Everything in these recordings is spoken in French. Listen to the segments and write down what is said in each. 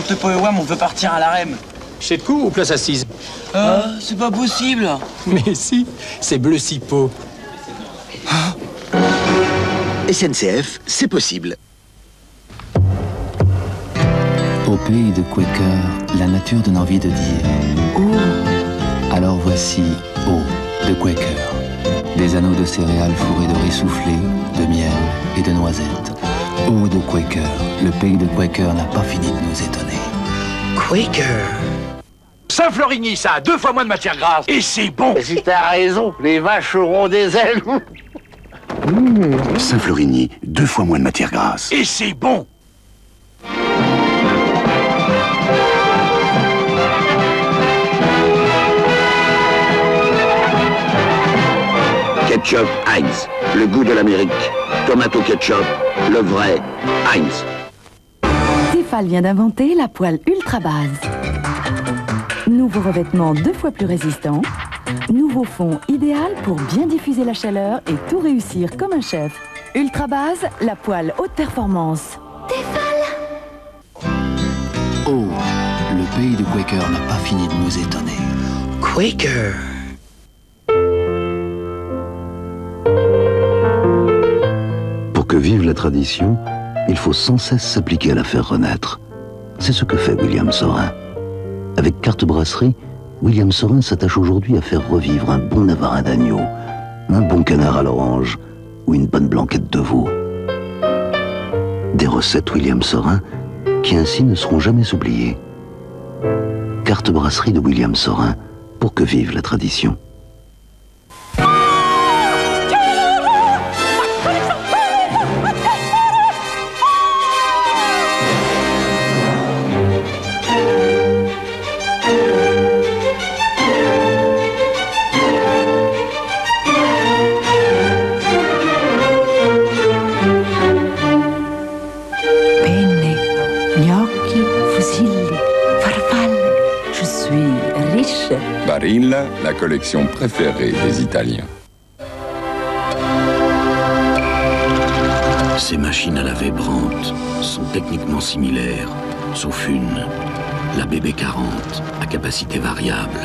Montepoewam, on veut partir à l'AREM. Chez de coup ou place assise? C'est pas possible. Mais si, c'est Bleu Cipo. SNCF, c'est possible. Au pays de Quaker, la nature donne envie de dire oh. Alors voici eau de Quaker. Des anneaux de céréales fourrés de riz soufflé, de miel et de noisettes. Eau de Quaker. Le pays de Quaker n'a pas fini de nous étonner. Quaker. Saint-Florigny, ça a 2 fois moins de matière grasse. Et c'est bon. Si t'as raison, les vaches auront des ailes. Saint-Florigny, 2 fois moins de matière grasse. Et c'est bon. Ketchup Heinz, le goût de l'Amérique. Tomato ketchup, le vrai Heinz. Tefal vient d'inventer la poêle ultra base. Nouveau revêtement 2 fois plus résistant. Nouveau fond idéal pour bien diffuser la chaleur et tout réussir comme un chef. Ultra base, la poêle haute performance. Oh, le pays de Quaker n'a pas fini de nous étonner. Quaker. Pour que vive la tradition, il faut sans cesse s'appliquer à la faire renaître. C'est ce que fait William Saurin. Avec Carte Brasserie, William Saurin s'attache aujourd'hui à faire revivre un bon navarin d'agneau, un bon canard à l'orange ou une bonne blanquette de veau. Des recettes William Saurin qui ainsi ne seront jamais oubliées. Carte Brasserie de William Saurin, pour que vive la tradition. Barilla, la collection préférée des Italiens. Ces machines à laver Brandt sont techniquement similaires, sauf une, la BB40, à capacité variable.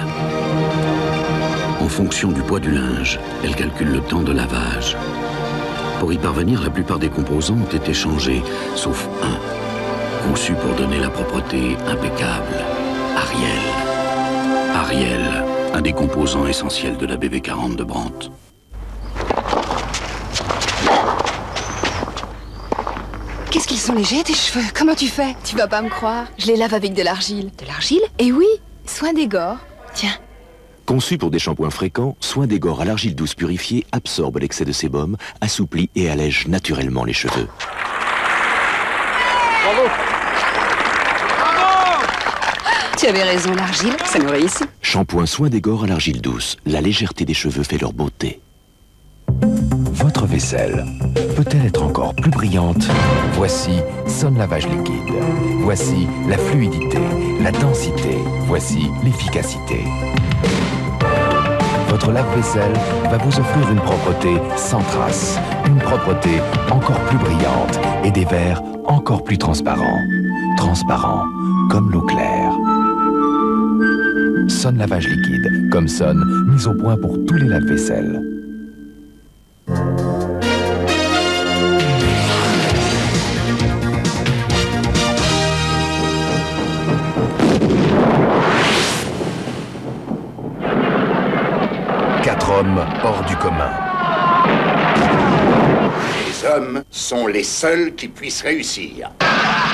En fonction du poids du linge, elle calcule le temps de lavage. Pour y parvenir, la plupart des composants ont été changés, sauf un, conçu pour donner la propreté impeccable, Ariel. Ariel, un des composants essentiels de la BB40 de Brandt. Qu'est-ce qu'ils sont légers, tes cheveux? Comment tu fais? Tu vas pas me croire. Je les lave avec de l'argile. De l'argile? Eh oui, Soin d'Égor. Tiens. Conçu pour des shampoings fréquents, Soin d'Égor à l'argile douce purifiée absorbe l'excès de sébum, assouplit et allège naturellement les cheveux. Bravo. Tu avais raison, l'argile, ça nous réussit. Shampoing Soin d'Égor à l'argile douce. La légèreté des cheveux fait leur beauté. Votre vaisselle peut-elle être encore plus brillante? Voici Son lavage liquide. Voici la fluidité, la densité. Voici l'efficacité. Votre lave-vaisselle va vous offrir une propreté sans trace, une propreté encore plus brillante et des verres encore plus transparents. Transparents comme l'eau claire. Son lavage liquide, comme Son, mise au point pour tous les lave-vaisselles. Quatre hommes hors du commun. Les hommes sont les seuls qui puissent réussir.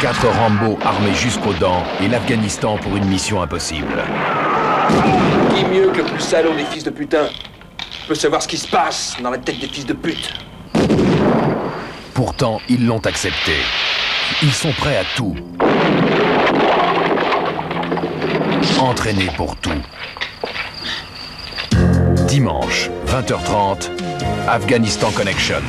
4 Rambo armés jusqu'aux dents et l'Afghanistan pour une mission impossible. Qui mieux que le plus salaud des fils de putain peut savoir ce qui se passe dans la tête des fils de pute? Pourtant, ils l'ont accepté. Ils sont prêts à tout. Entraînés pour tout. Dimanche, 20h30, Afghanistan Connection.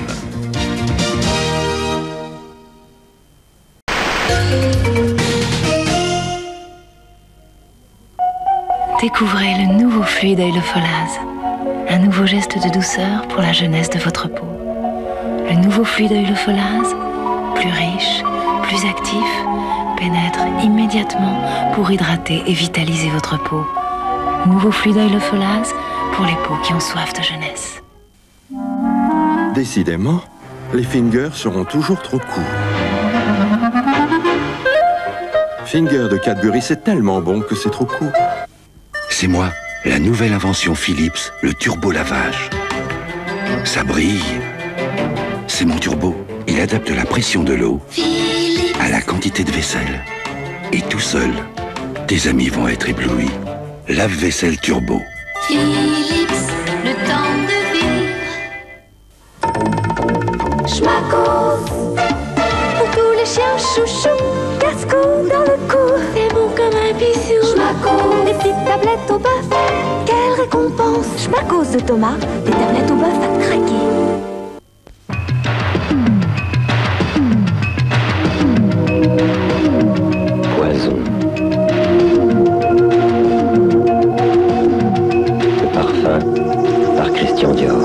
Découvrez le nouveau fluide Oil of Olaz. Un nouveau geste de douceur pour la jeunesse de votre peau. Le nouveau fluide Oil of Olaz, plus riche, plus actif, pénètre immédiatement pour hydrater et vitaliser votre peau. Nouveau fluide Oil of Olaz pour les peaux qui ont soif de jeunesse. Décidément, les fingers seront toujours trop courts. Finger de Cadbury, c'est tellement bon que c'est trop court. C'est moi, la nouvelle invention Philips, le turbo lavage. Ça brille. C'est mon turbo. Il adapte la pression de l'eau à la quantité de vaisselle. Et tout seul, tes amis vont être éblouis. Lave-vaisselle turbo. Philips, le temps de vivre. Schmackos, pour tous les chiens chouchous. Casco dans le cou, c'est bon comme un bisou. Schmackos, des petites tablettes au bœuf. Quelle récompense! Schmackos de Thomas, des tablettes au bœuf à craquer. Poison. Le parfum par Christian Dior.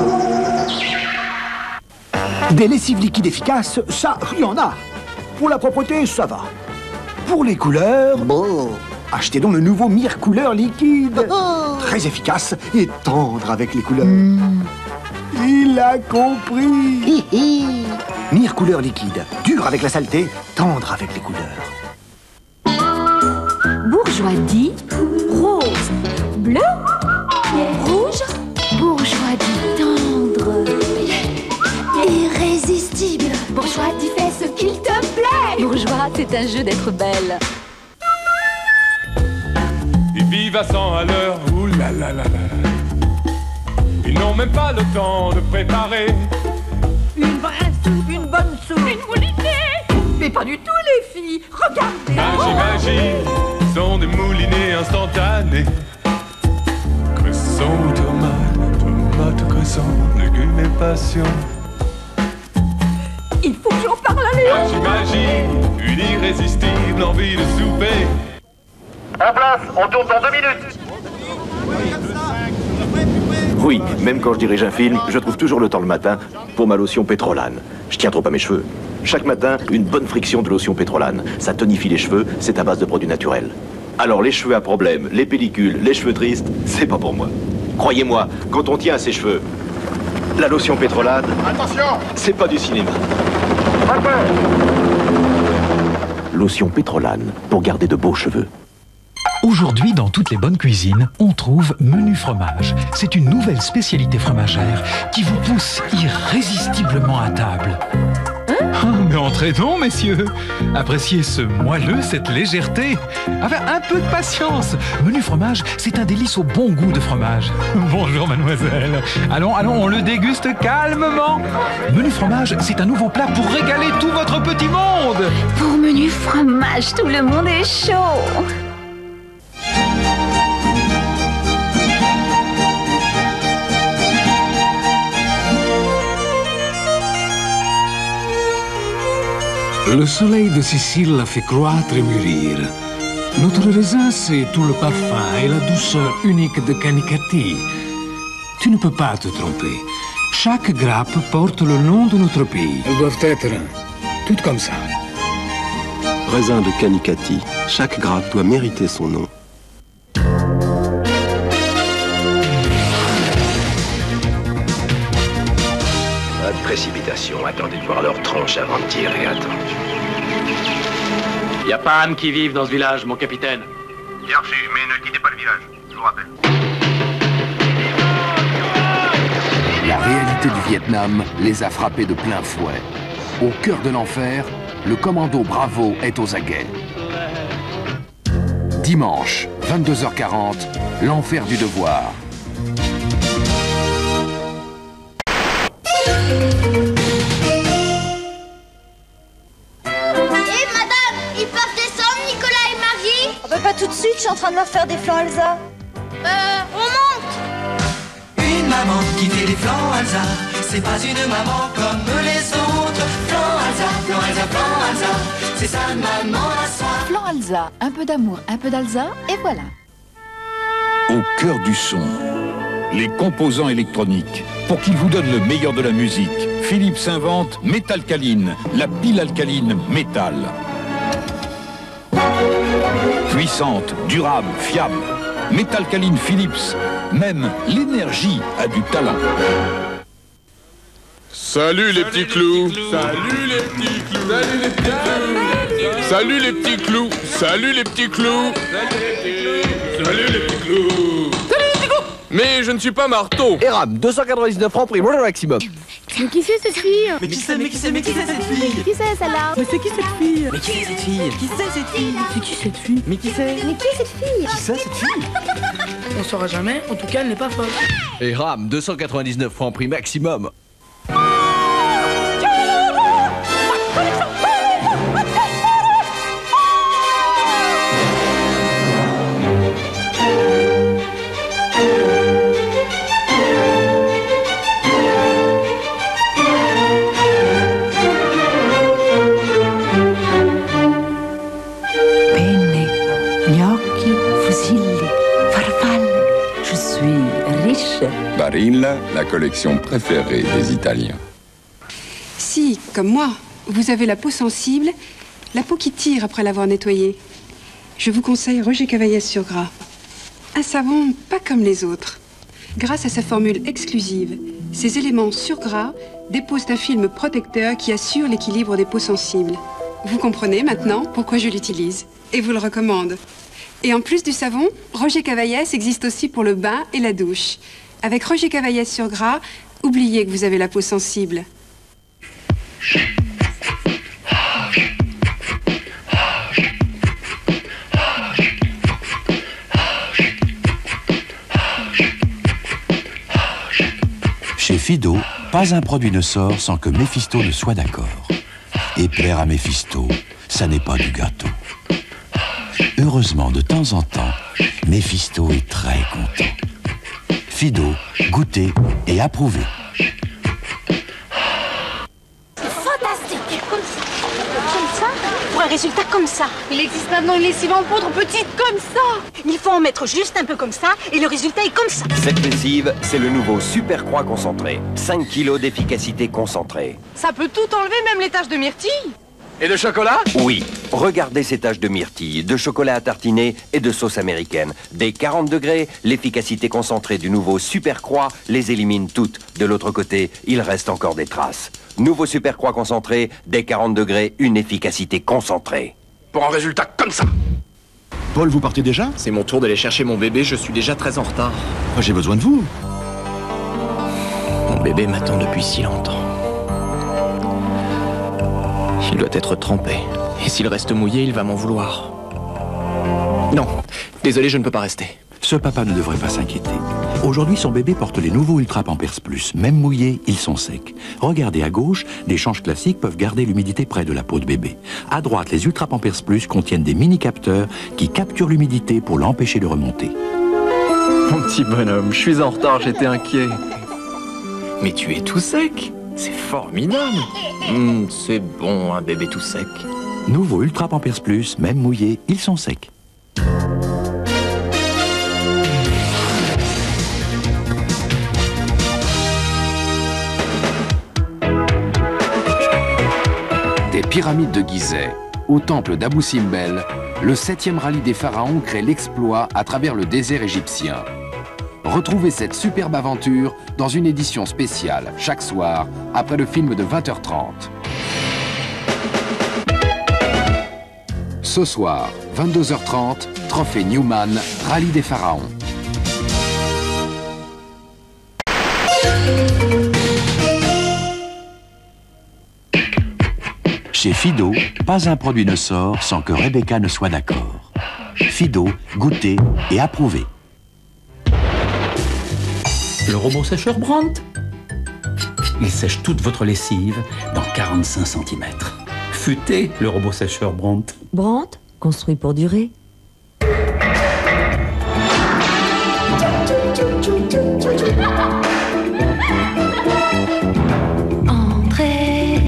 Des lessives liquides efficaces, ça, il y en a. Pour la propreté, ça va. Pour les couleurs, bon, achetez donc le nouveau Mire Couleur liquide. Très efficace et tendre avec les couleurs. Il a compris. Mire Couleur liquide, dur avec la saleté, tendre avec les couleurs. Bourgeois dit rose, bleu, rouge. Bourgeois dit tendre, irrésistible. Bourgeois dit fais ce qu'il te plaît. Bourgeois, c'est un jeu d'être belle. Ils vivent à 100 à l'heure, ouh là là là là. Ils n'ont même pas le temps de préparer une vraie soupe, une bonne soupe, une moulinée. Mais pas du tout les filles, regardez. Magie, magie, sont des moulinets instantanés. Cresson, tomate, cresson, légumes et passion. Il faut que j'en parle à Léon. Magie, magie, une irrésistible envie de souper. En place, on tourne dans 2 minutes. Oui, même quand je dirige un film, je trouve toujours le temps le matin pour ma lotion pétrolane. Je tiens trop à mes cheveux. Chaque matin, une bonne friction de lotion pétrolane. Ça tonifie les cheveux, c'est à base de produits naturels. Alors les cheveux à problème, les pellicules, les cheveux tristes, c'est pas pour moi. Croyez-moi, quand on tient à ses cheveux, la lotion pétrolane, attention, c'est pas du cinéma. Lotion pétrolane, pour garder de beaux cheveux. Aujourd'hui, dans toutes les bonnes cuisines, on trouve Menu Fromage. C'est une nouvelle spécialité fromagère qui vous pousse irrésistiblement à table. Mais entrez donc, messieurs. Appréciez ce moelleux, cette légèreté. Avec un peu de patience. Menu Fromage, c'est un délice au bon goût de fromage. Bonjour, mademoiselle. Allons, on le déguste calmement. Menu Fromage, c'est un nouveau plat pour régaler tout votre petit monde. Pour Menu Fromage, tout le monde est chaud. Le soleil de Sicile l'a fait croître et mûrir. Notre raisin, c'est tout le parfum et la douceur unique de Canicattì. Tu ne peux pas te tromper. Chaque grappe porte le nom de notre pays. Elles doivent être toutes comme ça. Raisin de Canicattì. Chaque grappe doit mériter son nom. Pas de précipitation, attendez de voir leur tronche avant de tirer, attends. Y a pas âme qui vive dans ce village, mon capitaine. Bien reçu, mais ne quittez pas le village, je vous rappelle. La réalité du Vietnam les a frappés de plein fouet. Au cœur de l'enfer, le commando Bravo est aux aguets. Dimanche, 22h40, l'enfer du devoir. Pas tout de suite, je suis en train de leur faire des flancs Elsa. On monte. Une maman qui fait des flancs Elsa, c'est pas une maman comme les autres. Flancs Elsa, flancs Elsa, flancs Elsa, c'est sa maman à soi. Flan Elsa, un peu d'amour, un peu d'Alsa, et voilà. Au cœur du son, les composants électroniques. Pour qu'ils vous donnent le meilleur de la musique, Philips invente Métalcaline, la pile alcaline métal. puissante, durable, fiable. Métalcaline Philips, même l'énergie a du talent. Salut les petits clous. Salut les petits clous. Salut les petits clous. Salut les petits clous. Salut les petits clous. Mais je ne suis pas marteau. Eram, 299 francs prix le maximum. Mais qui c'est cette fille? Mais qui c'est cette fille? Qui c'est celle-là? Mais c'est qui cette fille? Mais qui c'est cette fille? Qui c'est cette fille? C'est qui cette fille? Mais qui c'est? Mais qui est cette fille? Qui c'est cette fille? On saura jamais, en tout cas elle n'est pas folle. Eram, 299 francs prix maximum. Barilla, la collection préférée des Italiens. Si, comme moi, vous avez la peau sensible, la peau qui tire après l'avoir nettoyée, je vous conseille Roger Cavaillès sur gras. Un savon pas comme les autres. Grâce à sa formule exclusive, ses éléments sur gras déposent un film protecteur qui assure l'équilibre des peaux sensibles. Vous comprenez maintenant pourquoi je l'utilise et vous le recommande. Et en plus du savon, Roger Cavaillès existe aussi pour le bain et la douche. Avec Roger Cavaillès sur gras, oubliez que vous avez la peau sensible. Chez Fido, pas un produit ne sort sans que Méphisto ne soit d'accord. Et plaire à Méphisto, ça n'est pas du gâteau. Heureusement, de temps en temps, Méphisto est très content. Fido, goûté et approuvé. C'est fantastique. Comme ça. Pour un résultat comme ça. Il existe maintenant une lessive en poudre petite comme ça. Il faut en mettre juste un peu comme ça et le résultat est comme ça. Cette lessive, c'est le nouveau Super Croix concentré. 5 kilos d'efficacité concentrée. Ça peut tout enlever, même les taches de myrtille. Et de chocolat? Oui. Regardez ces taches de myrtille, de chocolat à tartiner et de sauce américaine. Dès 40 degrés, l'efficacité concentrée du nouveau Super Croix les élimine toutes. De l'autre côté, il reste encore des traces. Nouveau Super Croix concentré, dès 40 degrés, une efficacité concentrée. Pour un résultat comme ça. Paul, vous partez déjà? C'est mon tour d'aller chercher mon bébé, je suis déjà très en retard. J'ai besoin de vous. Mon bébé m'attend depuis si longtemps. Il doit être trempé. Et s'il reste mouillé, il va m'en vouloir. Non, désolé, je ne peux pas rester. Ce papa ne devrait pas s'inquiéter. Aujourd'hui, son bébé porte les nouveaux Ultra Pampers Plus. Même mouillés, ils sont secs. Regardez à gauche, des changes classiques peuvent garder l'humidité près de la peau de bébé. À droite, les Ultra Pampers Plus contiennent des mini-capteurs qui capturent l'humidité pour l'empêcher de remonter. Mon petit bonhomme, je suis en retard, j'étais inquiet. Mais tu es tout sec. C'est formidable. C'est bon, un bébé tout sec. Nouveau Ultra Pampers Plus, même mouillés, ils sont secs. Des pyramides de Gizeh au temple d'Abou Simbel, le 7e rallye des pharaons crée l'exploit à travers le désert égyptien. Retrouvez cette superbe aventure dans une édition spéciale chaque soir après le film de 20h30. Ce soir, 22h30, Trophée Newman, Rallye des pharaons. Chez Fido, pas un produit ne sort sans que Rebecca ne soit d'accord. Fido, goûté et approuvé. Le robot sécheur Brandt. Il sèche toute votre lessive dans 45 cm. Futé, le robot sécheur Brandt. Brandt, construit pour durer. Entrez.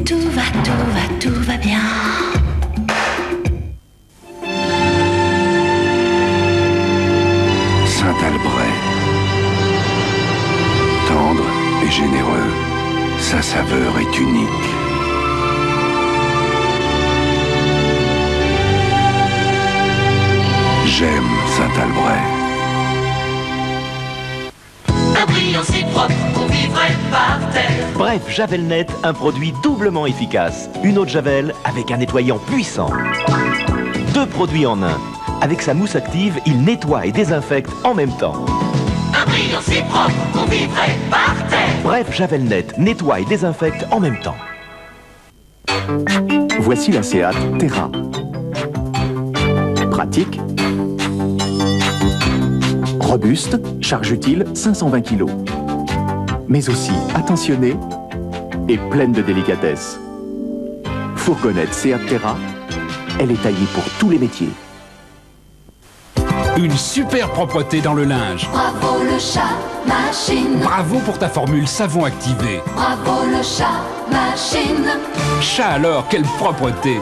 Tout va bien. Saint-Albret. Tendre et généreux, sa saveur est unique. J'aime Saint-Albret. Un brillant si propre qu'on vivrait par terre. Bref, Javelnet, un produit doublement efficace. Une eau de Javel avec un nettoyant puissant. 2 produits en un. Avec sa mousse active, il nettoie et désinfecte en même temps. Un brillant si propre qu'on vivrait par terre. Bref, Javelnet nettoie et désinfecte en même temps. Voici la Seat Terra. Pratique. Robuste, charge utile 520 kg. Mais aussi attentionnée et pleine de délicatesse. Fourgonnette Seat Terra, elle est taillée pour tous les métiers. Une super propreté dans le linge. Bravo le chat machine. Bravo pour ta formule savon activé. Bravo le chat machine. Chat alors, quelle propreté.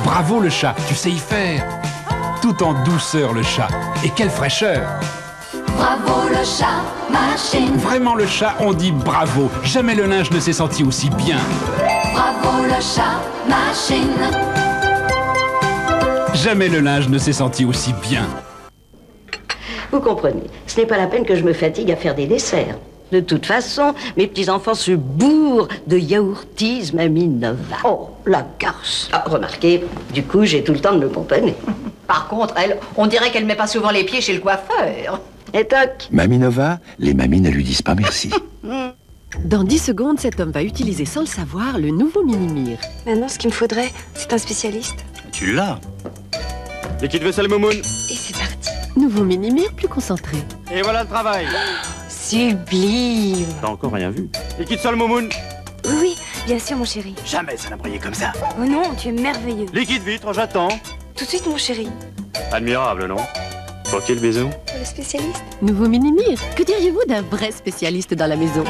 Bravo le chat, tu sais y faire. Tout en douceur le chat. Et quelle fraîcheur. Bravo le chat machine. Vraiment le chat, on dit bravo. Jamais le linge ne s'est senti aussi bien. Bravo le chat machine. Jamais le linge ne s'est senti aussi bien. Vous comprenez, ce n'est pas la peine que je me fatigue à faire des desserts. De toute façon, mes petits-enfants se bourrent de yaourtises Mamie Nova. Oh, la garce. Ah, remarquez, du coup, j'ai tout le temps de me pomponner. Par contre, elle, on dirait qu'elle met pas souvent les pieds chez le coiffeur. Et toc. Mamie Nova, les mamies ne lui disent pas merci. Dans 10 secondes, cet homme va utiliser sans le savoir le nouveau Mini-Mire. Maintenant, ce qu'il me faudrait, c'est un spécialiste. Tu l'as. Liquide vaisselle Momoun. Et c'est parti. Nouveau Mini-Mire plus concentré. Et voilà le travail. Sublime. T'as encore rien vu. Liquide sol Momoun. Oui, bien sûr, mon chéri. Jamais ça n'a brillé comme ça. Oh non, tu es merveilleux. Liquide vitre, j'attends. Tout de suite, mon chéri. Admirable, non? Pour qui le bisou? Pour le spécialiste. Nouveau Mini-Mire. Que diriez-vous d'un vrai spécialiste dans la maison?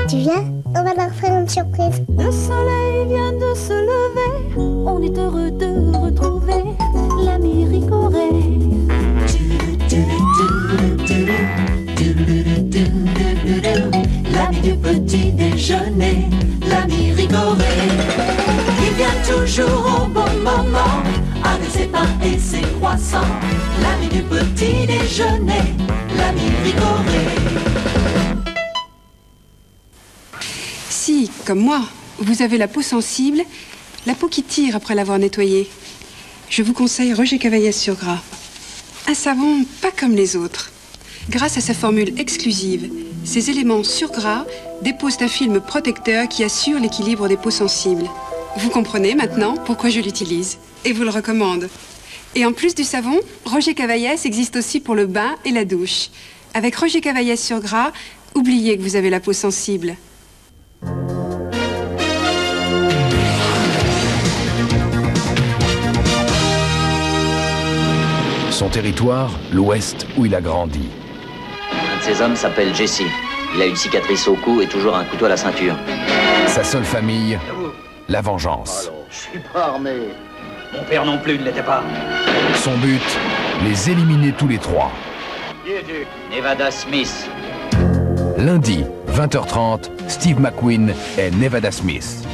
Tu viens? On va leur faire une surprise. Le soleil vient de se lever. On est heureux de retrouver l'ami Ricoré. L'ami du petit déjeuner, l'ami Ricoré. Il vient toujours au bon moment, avec ses pains et ses croissants. L'ami du petit déjeuner, l'ami Ricoré. Si, comme moi, vous avez la peau sensible, la peau qui tire après l'avoir nettoyée, je vous conseille Roger Cavaillès sur gras. Un savon pas comme les autres. Grâce à sa formule exclusive, ces éléments sur gras déposent un film protecteur qui assure l'équilibre des peaux sensibles. Vous comprenez maintenant pourquoi je l'utilise et vous le recommande. Et en plus du savon, Roger Cavaillès existe aussi pour le bain et la douche. Avec Roger Cavaillès sur gras, oubliez que vous avez la peau sensible. Son territoire, l'Ouest où il a grandi. Un de ces hommes s'appelle Jesse. Il a une cicatrice au cou et toujours un couteau à la ceinture. Sa seule famille, la vengeance. Je suis pas armé. Mon père non plus ne l'était pas. Son but, les éliminer tous les trois. Qui es-tu? Nevada Smith. Lundi, 20h30, Steve McQueen et Nevada Smith.